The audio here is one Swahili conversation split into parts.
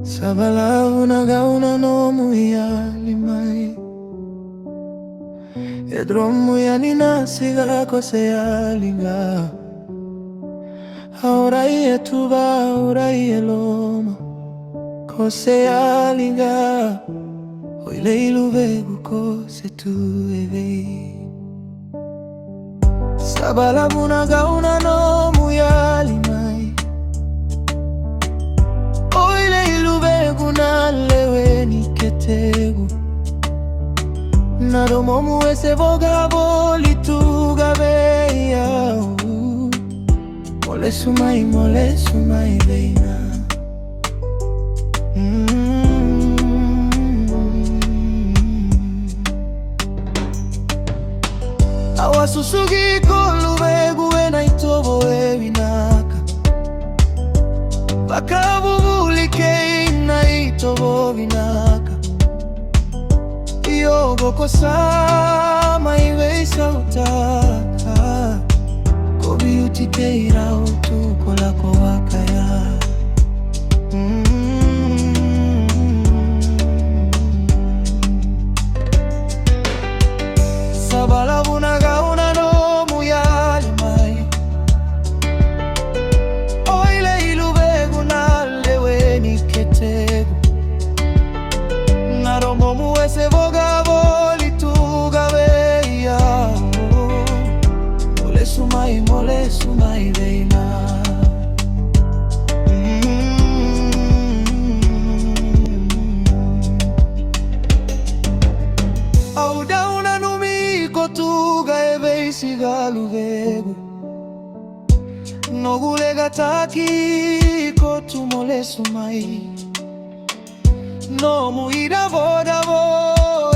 Sabalaw na gauna no muya limay Edromo ya ninasiga kosea linga Ahora yetuba, ahora yeloma Kosea linga Hoy leilu vegu kose tu eve Sabalaw na gauna no muya limay Lewe ni ketegu Nadomomu ese bogabo lituga beya Mole sumai beina Awasusugi kolubegu ena itobo ebinaka Bakabubulike itobo binaka Yogo kosama iwe sautaka Kobi utikeira utuko lako wakaya Sabalaw na gauna no muyali mai Oile ilubegu na lewe ni ketegu Nadomomu ese bogabo lituga beya Mole sumai beina Audauna numi kotuga ebe isigalu vegu Nogulega taki kotu mole sumai No muira vodavo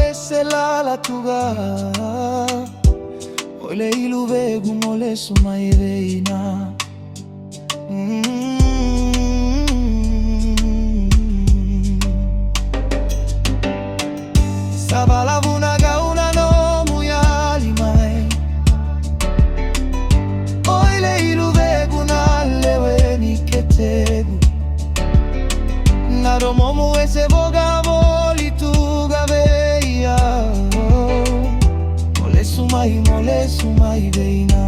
ese la tuga Ole ilu vegu mole sumai veina Sabalaw na gauna no muyali mai Ole ilu vegu na lewe ni ketegu Nadomomu ese bogabo lituga beya Mole sumai beina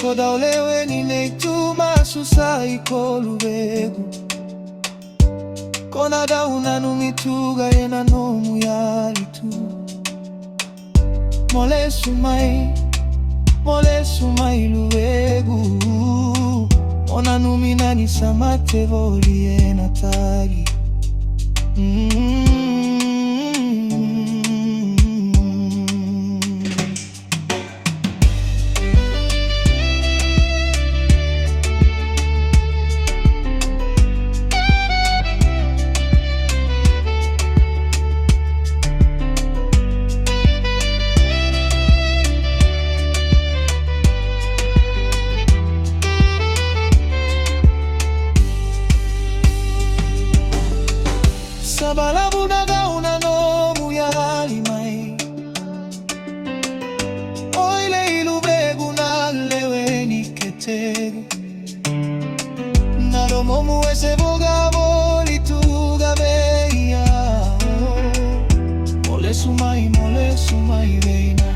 Koda olewe ni neituma susai kolubegu Kona dauna numituga yena no muyali tu Mole sumai luegu Ona numina ni samate voli ena tagi Sabalaw na gauna no muyali mai Oile ilubegu na lewe ni ketegu Nadomomu ese bogabo lituga beya Mole sumai beina